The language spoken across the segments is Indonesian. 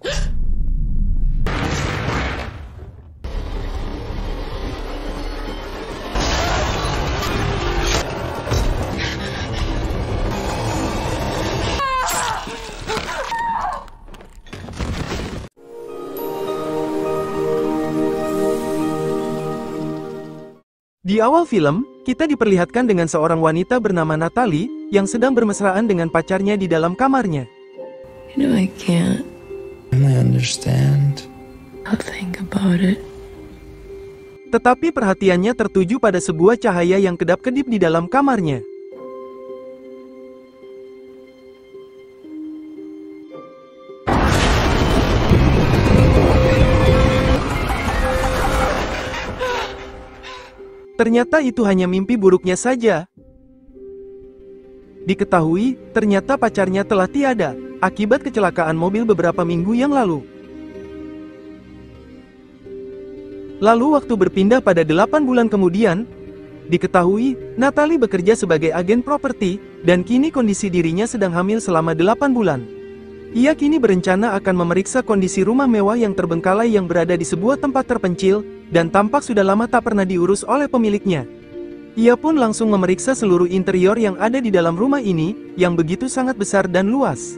Di awal film, kita diperlihatkan dengan seorang wanita bernama Natalie, yang sedang bermesraan dengan pacarnya di dalam kamarnya. You know I can't. I understand. I'll think about it. Tetapi perhatiannya tertuju pada sebuah cahaya yang kedap-kedip di dalam kamarnya. Ternyata itu hanya mimpi buruknya saja. Diketahui, ternyata pacarnya telah tiada, akibat kecelakaan mobil beberapa minggu yang lalu. Lalu waktu berpindah pada 8 bulan kemudian, diketahui, Natalie bekerja sebagai agen properti, dan kini kondisi dirinya sedang hamil selama 8 bulan. Ia kini berencana akan memeriksa kondisi rumah mewah yang terbengkalai yang berada di sebuah tempat terpencil, dan tampak sudah lama tak pernah diurus oleh pemiliknya. Ia pun langsung memeriksa seluruh interior yang ada di dalam rumah ini, yang begitu sangat besar dan luas.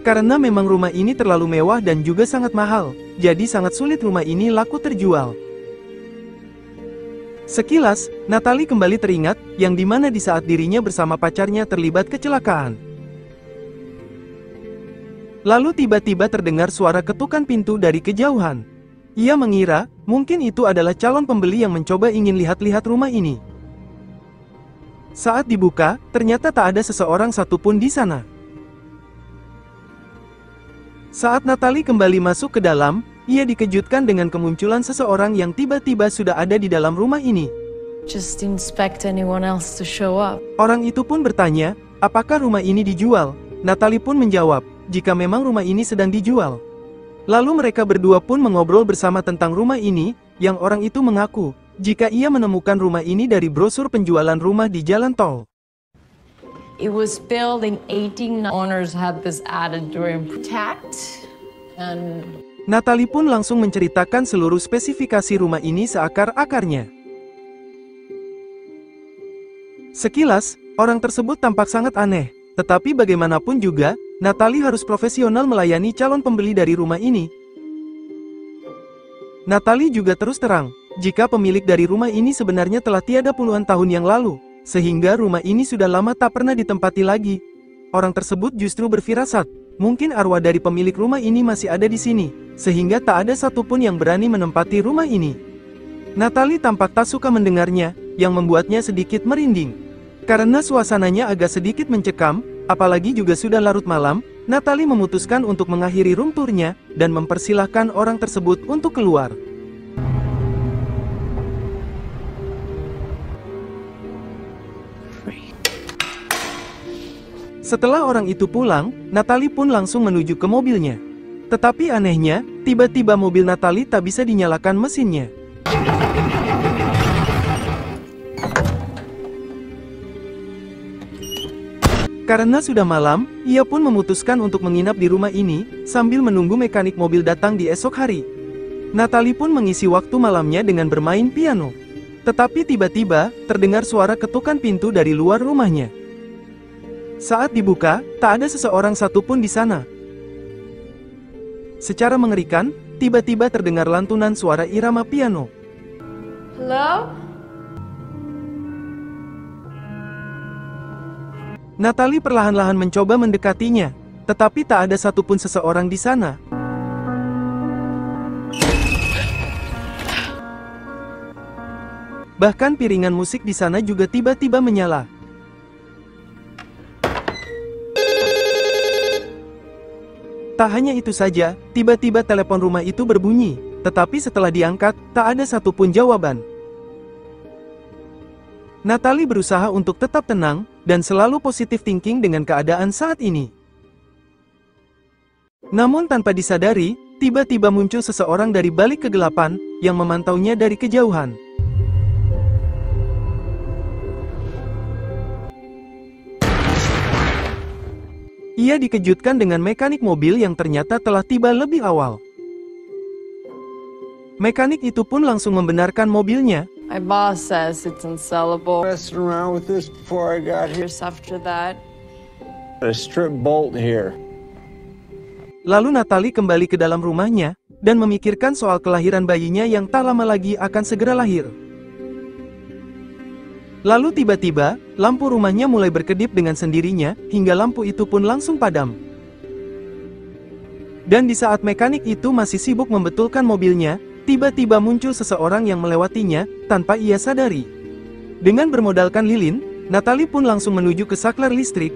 Karena memang rumah ini terlalu mewah dan juga sangat mahal, jadi sangat sulit rumah ini laku terjual. Sekilas, Natalie kembali teringat, yang dimana di saat dirinya bersama pacarnya terlibat kecelakaan. Lalu tiba-tiba terdengar suara ketukan pintu dari kejauhan. Ia mengira, mungkin itu adalah calon pembeli yang mencoba ingin lihat-lihat rumah ini. Saat dibuka, ternyata tak ada seseorang satupun di sana. Saat Natalie kembali masuk ke dalam, ia dikejutkan dengan kemunculan seseorang yang tiba-tiba sudah ada di dalam rumah ini. Just inspect anyone else to show up. Orang itu pun bertanya, apakah rumah ini dijual? Natalie pun menjawab, jika memang rumah ini sedang dijual. Lalu mereka berdua pun mengobrol bersama tentang rumah ini, yang orang itu mengaku, jika ia menemukan rumah ini dari brosur penjualan rumah di jalan tol. It was built in 18. Owners had this added during protect and Natalie pun langsung menceritakan seluruh spesifikasi rumah ini seakar-akarnya. Sekilas, orang tersebut tampak sangat aneh, tetapi bagaimanapun juga, Natalie harus profesional melayani calon pembeli dari rumah ini. Natalie juga terus terang, jika pemilik dari rumah ini sebenarnya telah tiada puluhan tahun yang lalu, sehingga rumah ini sudah lama tak pernah ditempati lagi. Orang tersebut justru berfirasat, mungkin arwah dari pemilik rumah ini masih ada di sini, sehingga tak ada satupun yang berani menempati rumah ini. Natalie tampak tak suka mendengarnya, yang membuatnya sedikit merinding. Karena suasananya agak sedikit mencekam, apalagi juga sudah larut malam, Natalie memutuskan untuk mengakhiri room tour-nya, dan mempersilahkan orang tersebut untuk keluar. Setelah orang itu pulang, Natalie pun langsung menuju ke mobilnya. Tetapi anehnya, tiba-tiba mobil Natalie tak bisa dinyalakan mesinnya. Karena sudah malam, ia pun memutuskan untuk menginap di rumah ini, sambil menunggu mekanik mobil datang di esok hari. Natalie pun mengisi waktu malamnya dengan bermain piano. Tetapi tiba-tiba, terdengar suara ketukan pintu dari luar rumahnya. Saat dibuka, tak ada seseorang satupun di sana. Secara mengerikan, tiba-tiba terdengar lantunan suara irama piano. hello? Natalie perlahan-lahan mencoba mendekatinya, tetapi tak ada satupun seseorang di sana. Bahkan piringan musik di sana juga tiba-tiba menyala. Tak hanya itu saja, tiba-tiba telepon rumah itu berbunyi, tetapi setelah diangkat, tak ada satupun jawaban. Natalie berusaha untuk tetap tenang, dan selalu positive thinking dengan keadaan saat ini. Namun tanpa disadari, tiba-tiba muncul seseorang dari balik kegelapan, yang memantaunya dari kejauhan. Ia dikejutkan dengan mekanik mobil yang ternyata telah tiba lebih awal. Mekanik itu pun langsung membenarkan mobilnya. My boss says it's unsellable. Messing around with this before I got here. Years after that. A strip bolt here. Lalu Natalie kembali ke dalam rumahnya, dan memikirkan soal kelahiran bayinya yang tak lama lagi akan segera lahir. Lalu tiba-tiba, lampu rumahnya mulai berkedip dengan sendirinya, hingga lampu itu pun langsung padam. Dan di saat mekanik itu masih sibuk membetulkan mobilnya, tiba-tiba muncul seseorang yang melewatinya, tanpa ia sadari. Dengan bermodalkan lilin, Natalie pun langsung menuju ke saklar listrik.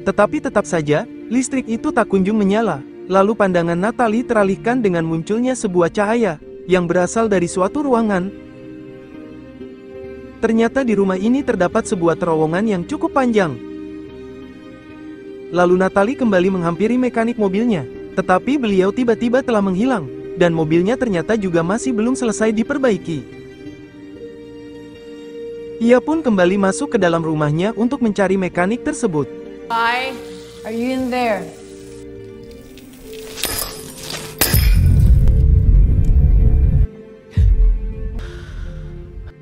Tetapi tetap saja, listrik itu tak kunjung menyala. Lalu pandangan Natalie teralihkan dengan munculnya sebuah cahaya, yang berasal dari suatu ruangan. Ternyata di rumah ini terdapat sebuah terowongan yang cukup panjang. Lalu Natalie kembali menghampiri mekanik mobilnya, tetapi beliau tiba-tiba telah menghilang, dan mobilnya ternyata juga masih belum selesai diperbaiki. Ia pun kembali masuk ke dalam rumahnya untuk mencari mekanik tersebut. Hi, are you in there?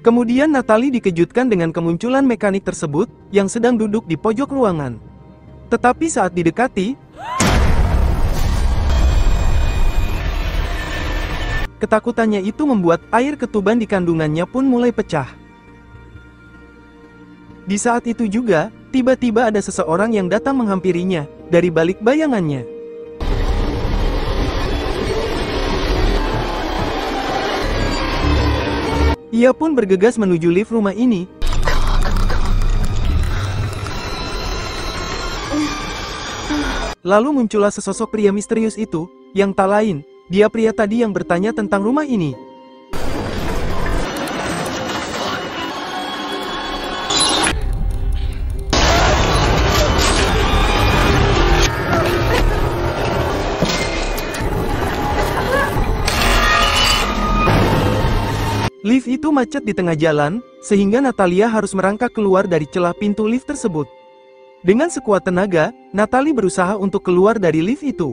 Kemudian Natalie dikejutkan dengan kemunculan mekanik tersebut, yang sedang duduk di pojok ruangan. Tetapi saat didekati, ketakutannya itu membuat air ketuban di kandungannya pun mulai pecah. Di saat itu juga, tiba-tiba ada seseorang yang datang menghampirinya, dari balik bayangannya. Ia pun bergegas menuju lift rumah ini. Lalu muncullah sesosok pria misterius itu, yang tak lain, dia pria tadi yang bertanya tentang rumah ini. Lift itu macet di tengah jalan, sehingga Natalia harus merangkak keluar dari celah pintu lift tersebut. Dengan sekuat tenaga, Natalie berusaha untuk keluar dari lift itu.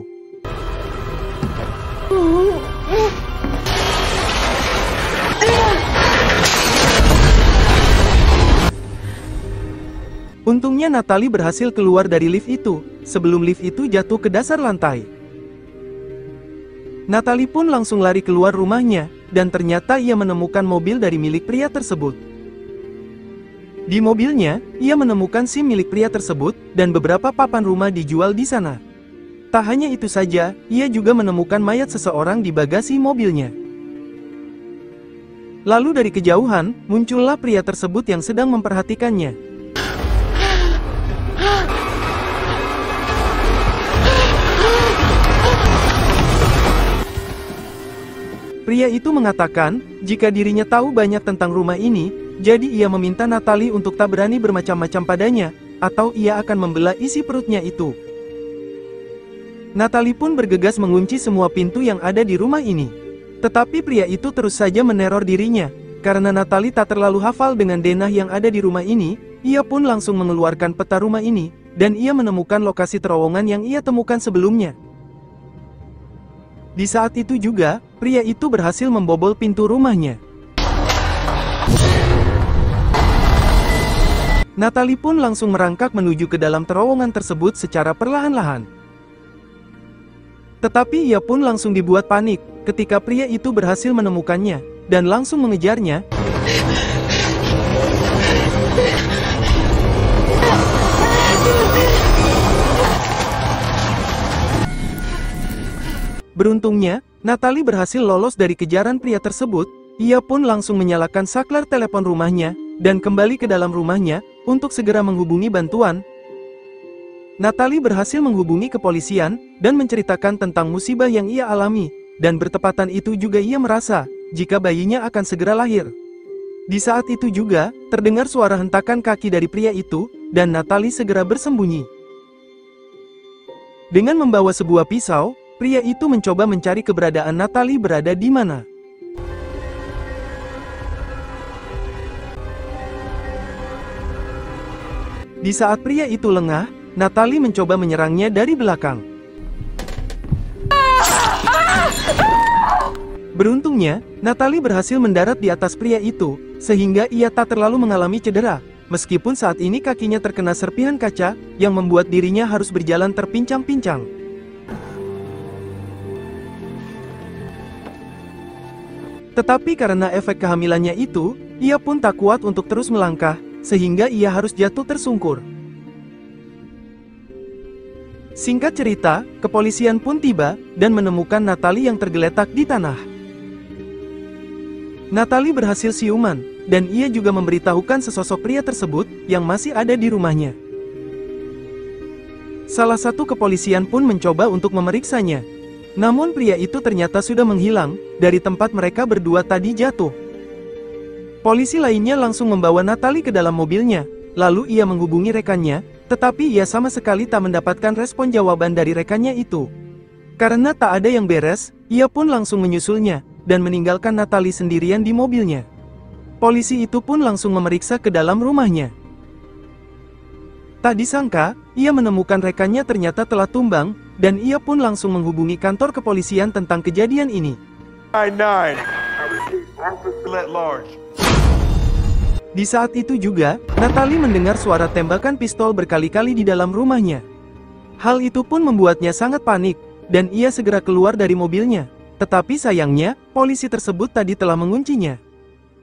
Untungnya Natalie berhasil keluar dari lift itu, sebelum lift itu jatuh ke dasar lantai. Natalie pun langsung lari keluar rumahnya, dan ternyata ia menemukan mobil dari milik pria tersebut. Di mobilnya, ia menemukan SIM milik pria tersebut, dan beberapa papan rumah dijual di sana. Tak hanya itu saja, ia juga menemukan mayat seseorang di bagasi mobilnya. Lalu dari kejauhan, muncullah pria tersebut yang sedang memperhatikannya. Pria itu mengatakan, jika dirinya tahu banyak tentang rumah ini, jadi ia meminta Natalie untuk tak berani bermacam-macam padanya, atau ia akan membelah isi perutnya itu. Natalie pun bergegas mengunci semua pintu yang ada di rumah ini. Tetapi pria itu terus saja meneror dirinya, karena Natalie tak terlalu hafal dengan denah yang ada di rumah ini, ia pun langsung mengeluarkan peta rumah ini, dan ia menemukan lokasi terowongan yang ia temukan sebelumnya. Di saat itu juga, pria itu berhasil membobol pintu rumahnya. Natalie pun langsung merangkak menuju ke dalam terowongan tersebut secara perlahan-lahan. Tetapi ia pun langsung dibuat panik, ketika pria itu berhasil menemukannya, dan langsung mengejarnya. Beruntungnya, Natalie berhasil lolos dari kejaran pria tersebut. Ia pun langsung menyalakan saklar telepon rumahnya, dan kembali ke dalam rumahnya, untuk segera menghubungi bantuan. Natalie berhasil menghubungi kepolisian, dan menceritakan tentang musibah yang ia alami, dan bertepatan itu juga ia merasa, jika bayinya akan segera lahir. Di saat itu juga, terdengar suara hentakan kaki dari pria itu, dan Natalie segera bersembunyi. Dengan membawa sebuah pisau, pria itu mencoba mencari keberadaan Natalie berada di mana. Di saat pria itu lengah, Natalie mencoba menyerangnya dari belakang. Beruntungnya, Natalie berhasil mendarat di atas pria itu, sehingga ia tak terlalu mengalami cedera, meskipun saat ini kakinya terkena serpihan kaca, yang membuat dirinya harus berjalan terpincang-pincang. Tetapi karena efek kehamilannya itu, ia pun tak kuat untuk terus melangkah, sehingga ia harus jatuh tersungkur. Singkat cerita, kepolisian pun tiba, dan menemukan Natalie yang tergeletak di tanah. Natalie berhasil siuman, dan ia juga memberitahukan sesosok pria tersebut yang masih ada di rumahnya. Salah satu kepolisian pun mencoba untuk memeriksanya. Namun pria itu ternyata sudah menghilang dari tempat mereka berdua tadi jatuh. Polisi lainnya langsung membawa Natalie ke dalam mobilnya, lalu ia menghubungi rekannya, tetapi ia sama sekali tak mendapatkan respon jawaban dari rekannya itu. Karena tak ada yang beres, ia pun langsung menyusulnya, dan meninggalkan Natalie sendirian di mobilnya. Polisi itu pun langsung memeriksa ke dalam rumahnya. Tak disangka, ia menemukan rekannya ternyata telah tumbang, dan ia pun langsung menghubungi kantor kepolisian tentang kejadian ini. Di saat itu juga, Natalie mendengar suara tembakan pistol berkali-kali di dalam rumahnya. Hal itu pun membuatnya sangat panik, dan ia segera keluar dari mobilnya. Tetapi sayangnya, polisi tersebut tadi telah menguncinya.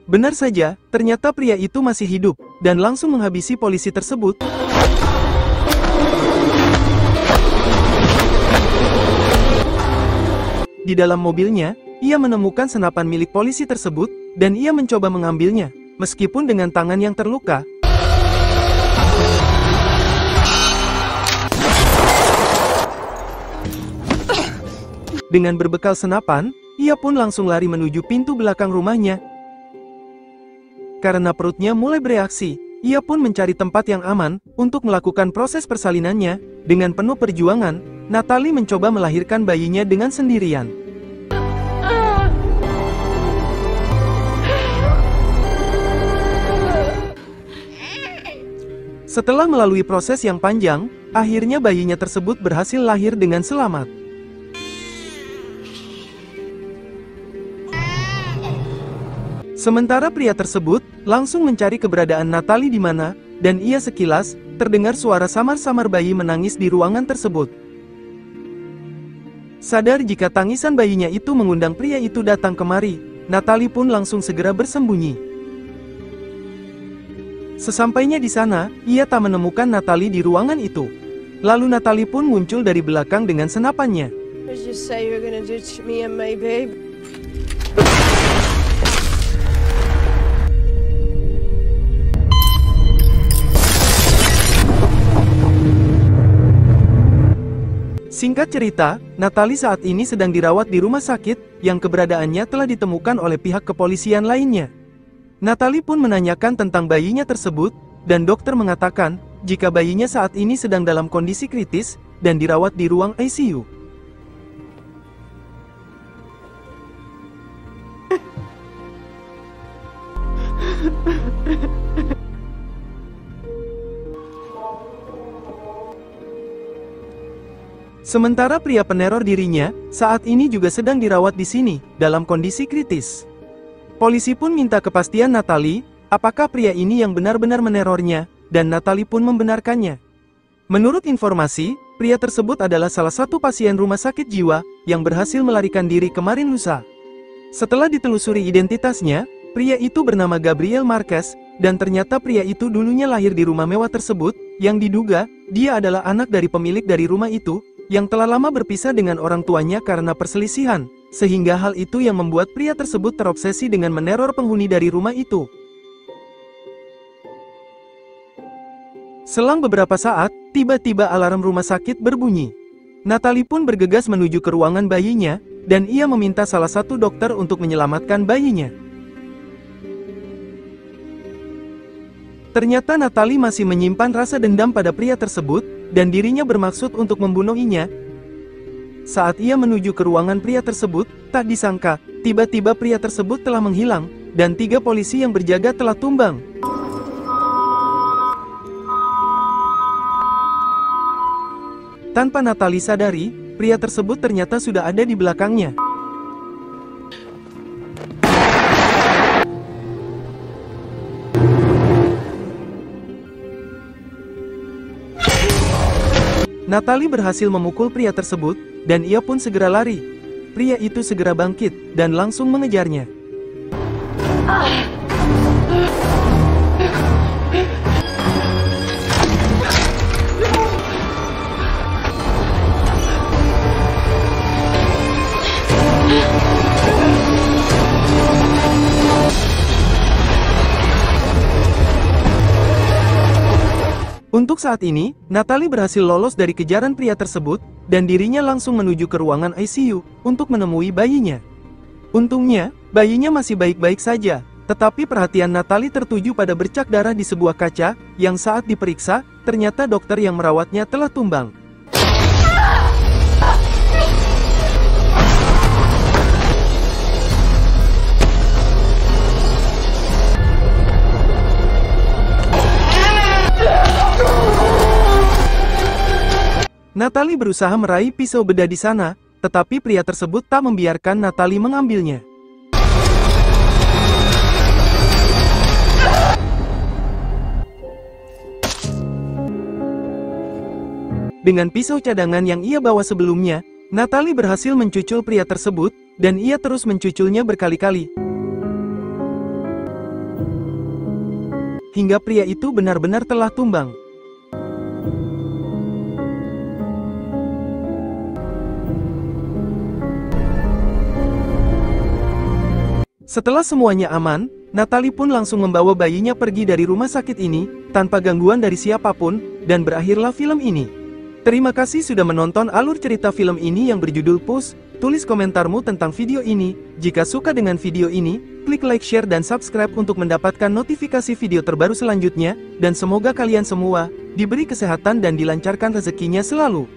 Benar saja, ternyata pria itu masih hidup, dan langsung menghabisi polisi tersebut. Di dalam mobilnya, ia menemukan senapan milik polisi tersebut, dan ia mencoba mengambilnya, meskipun dengan tangan yang terluka. Dengan berbekal senapan, ia pun langsung lari menuju pintu belakang rumahnya. Karena perutnya mulai bereaksi, ia pun mencari tempat yang aman untuk melakukan proses persalinannya. Dengan penuh perjuangan, Natalie mencoba melahirkan bayinya dengan sendirian. Setelah melalui proses yang panjang, akhirnya bayinya tersebut berhasil lahir dengan selamat. Sementara pria tersebut langsung mencari keberadaan Natalie di mana, dan ia sekilas terdengar suara samar-samar bayi menangis di ruangan tersebut. Sadar jika tangisan bayinya itu mengundang pria itu datang kemari, Natalie pun langsung segera bersembunyi. Sesampainya di sana, ia tak menemukan Natalie di ruangan itu. Lalu Natalie pun muncul dari belakang dengan senapannya. Singkat cerita, Natalie saat ini sedang dirawat di rumah sakit, yang keberadaannya telah ditemukan oleh pihak kepolisian lainnya. Natalie pun menanyakan tentang bayinya tersebut, dan dokter mengatakan, jika bayinya saat ini sedang dalam kondisi kritis, dan dirawat di ruang ICU. Sementara pria peneror dirinya, saat ini juga sedang dirawat di sini, dalam kondisi kritis. Polisi pun minta kepastian Natalie, apakah pria ini yang benar-benar menerornya, dan Natalie pun membenarkannya. Menurut informasi, pria tersebut adalah salah satu pasien rumah sakit jiwa, yang berhasil melarikan diri kemarin lusa. Setelah ditelusuri identitasnya, pria itu bernama Gabriel Marquez, dan ternyata pria itu dulunya lahir di rumah mewah tersebut, yang diduga, dia adalah anak dari pemilik dari rumah itu, yang telah lama berpisah dengan orang tuanya karena perselisihan, sehingga hal itu yang membuat pria tersebut terobsesi dengan meneror penghuni dari rumah itu. Selang beberapa saat, tiba-tiba alarm rumah sakit berbunyi. Natalie pun bergegas menuju ke ruangan bayinya, dan ia meminta salah satu dokter untuk menyelamatkan bayinya. Ternyata Natalie masih menyimpan rasa dendam pada pria tersebut, dan dirinya bermaksud untuk membunuhnya. Saat ia menuju ke ruangan pria tersebut, tak disangka, tiba-tiba pria tersebut telah menghilang, dan 3 polisi yang berjaga telah tumbang. Tanpa Natalie sadari, pria tersebut ternyata sudah ada di belakangnya. Natalie berhasil memukul pria tersebut, dan ia pun segera lari. Pria itu segera bangkit, dan langsung mengejarnya. Untuk saat ini, Natalie berhasil lolos dari kejaran pria tersebut, dan dirinya langsung menuju ke ruangan ICU untuk menemui bayinya. Untungnya, bayinya masih baik-baik saja, tetapi perhatian Natalie tertuju pada bercak darah di sebuah kaca, yang saat diperiksa, ternyata dokter yang merawatnya telah tumbang. Natalie berusaha meraih pisau bedah di sana, tetapi pria tersebut tak membiarkan Natalie mengambilnya. Dengan pisau cadangan yang ia bawa sebelumnya, Natalie berhasil mencucul pria tersebut, dan ia terus mencuculnya berkali-kali. Hingga pria itu benar-benar telah tumbang. Setelah semuanya aman, Natalie pun langsung membawa bayinya pergi dari rumah sakit ini, tanpa gangguan dari siapapun, dan berakhirlah film ini. Terima kasih sudah menonton alur cerita film ini yang berjudul Push. Tulis komentarmu tentang video ini. Jika suka dengan video ini, klik like, share, dan subscribe untuk mendapatkan notifikasi video terbaru selanjutnya, dan semoga kalian semua diberi kesehatan dan dilancarkan rezekinya selalu.